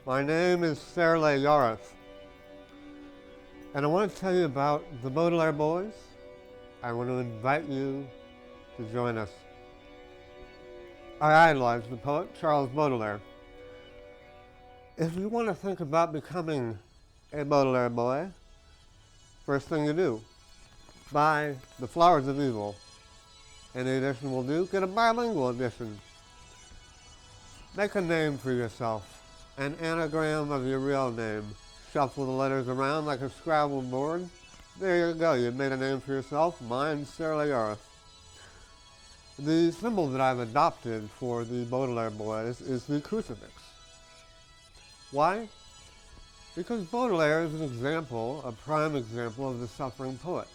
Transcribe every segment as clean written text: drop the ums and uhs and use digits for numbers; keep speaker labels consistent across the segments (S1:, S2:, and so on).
S1: My name is Serle Yarith, and I want to tell you about the Baudelaire Boys. I want to invite you to join us. I idolize the poet Charles Baudelaire. If you want to think about becoming a Baudelaire boy, first thing you do, buy The Flowers of Evil. Any edition will do. Get a bilingual edition. Make a name for yourself, an anagram of your real name. Shuffle the letters around like a Scrabble board. There you go, you made a name for yourself. Mine's Sarah Yarith. The symbol that I've adopted for the Baudelaire Boys is the crucifix. Why? Because Baudelaire is an example, a prime example of the suffering poet.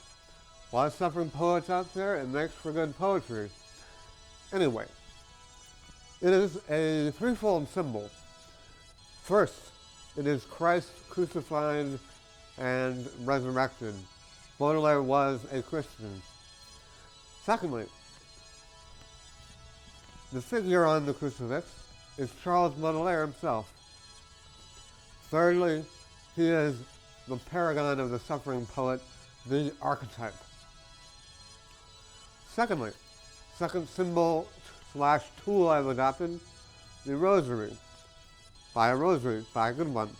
S1: A lot of suffering poets out there, it makes for good poetry. Anyway, it is a threefold symbol. First, it is Christ crucified and resurrected. Baudelaire was a Christian. Secondly, the figure on the crucifix is Charles Baudelaire himself. Thirdly, he is the paragon of the suffering poet, the archetype. Secondly, second symbol slash tool I've adopted, the rosary. Buy a rosary, buy a good one.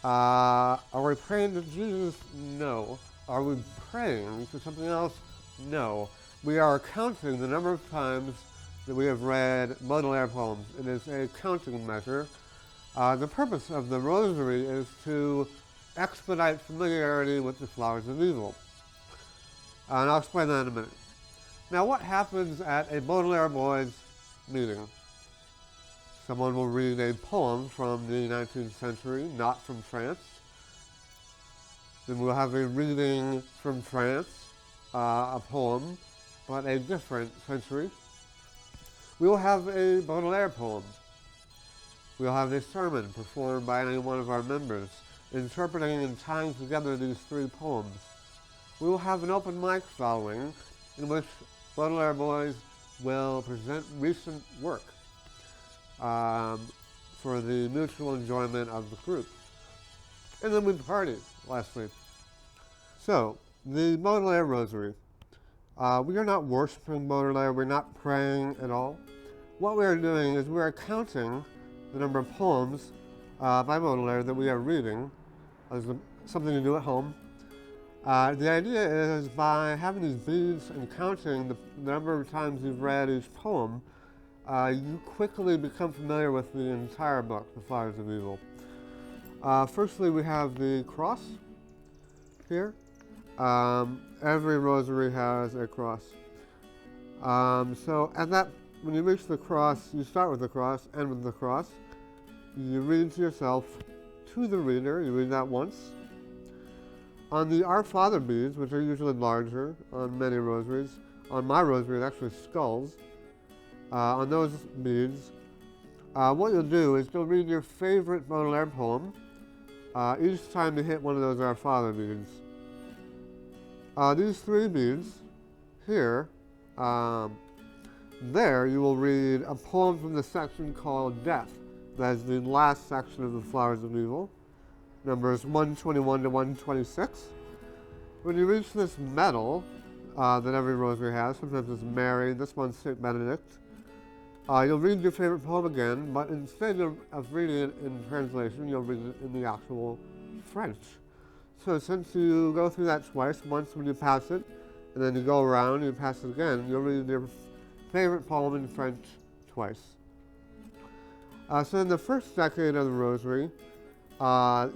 S1: Are we praying to Jesus? No. Are we praying to something else? No. We are counting the number of times that we have read Baudelaire poems. It is a counting measure. The purpose of the rosary is to expedite familiarity with the flowers of evil. And I'll explain that in a minute. Now, what happens at a Baudelaire Boys meeting? Someone will read a poem from the 19th century, not from France. Then we'll have a reading from France, a poem, but a different century. We will have a Baudelaire poem. We'll have a sermon performed by any one of our members, interpreting and tying together these three poems. We will have an open mic following, in which Baudelaire Boys will present recent work for the mutual enjoyment of the group. And then we party, lastly. So, the Baudelaire Rosary. We are not worshiping Baudelaire, we're not praying at all. What we are doing is we are counting the number of poems by Baudelaire that we are reading as something to do at home. The idea is by having these beads and counting the number of times you've read each poem, you quickly become familiar with the entire book, The Flowers of Evil. Firstly, we have the cross here. Every rosary has a cross. So when you reach the cross, you start with the cross, end with the cross. You read to yourself, to the reader, you read that once. On the Our Father beads, which are usually larger on many rosaries, on my rosary it's actually skulls, on those beads, what you'll do is you'll read your favorite Baudelaire poem each time you hit one of those Our Father beads. These three beads here, there you will read a poem from the section called Death. That is the last section of The Flowers of Evil, numbers 121 to 126. When you reach this medal that every rosary has, sometimes it's Mary, this one's St. Benedict, you'll read your favorite poem again, but instead of reading it in translation, you'll read it in the actual French. So since you go through that twice, once when you pass it, and then you go around and you pass it again, you'll read your favorite poem in French twice. So in the first decade of the rosary,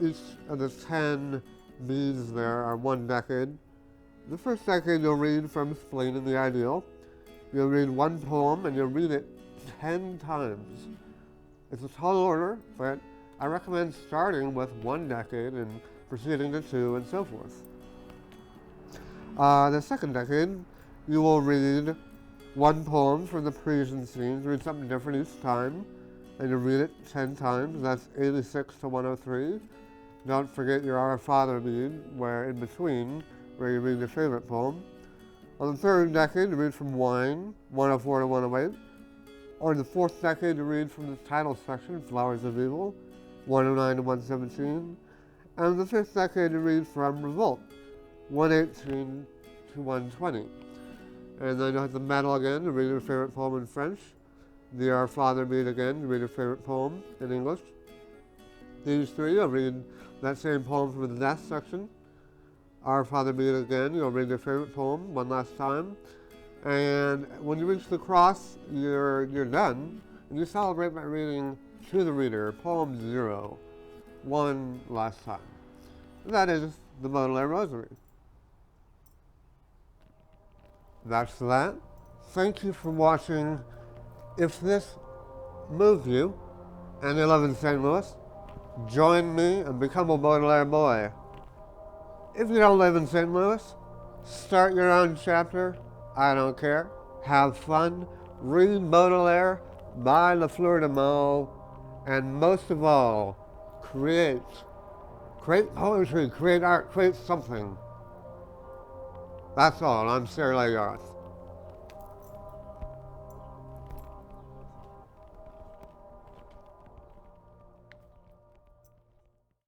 S1: each of the 10 beads there are one decade. The first decade you'll read from Spleen and the Ideal. You'll read one poem and you'll read it 10 times. It's a tall order, but I recommend starting with one decade and proceeding to 2 and so forth. The second decade, you will read one poem from the Parisian scenes, read something different each time, and you read it 10 times. That's 86 to 103. Don't forget your Our Father bead, where in between, where you read your favorite poem. On the third decade, you read from Wine, 104 to 108. Or in the fourth decade, you read from the title section, Flowers of Evil, 109 to 117. And the fifth decade you read from Revolt, 118 to 120. And then you have the medal again to read your favorite poem in French. The Our Father Meet again to read your favorite poem in English. These three, you'll read that same poem from the death section. Our Father Meet again, you'll read your favorite poem one last time. And when you reach the cross, you're done. And you celebrate by reading to the reader, poem 0, one last time. And that is the Baudelaire Rosary. That's that. Thank you for watching. If this moved you and you live in St. Louis, join me and become a Baudelaire boy. If you don't live in St. Louis, start your own chapter. I don't care. Have fun. Read Baudelaire, buy Le Fleur de Mal, and most of all, create. Create poetry, create art, create something. That's all. I'm Charles Baudelaire.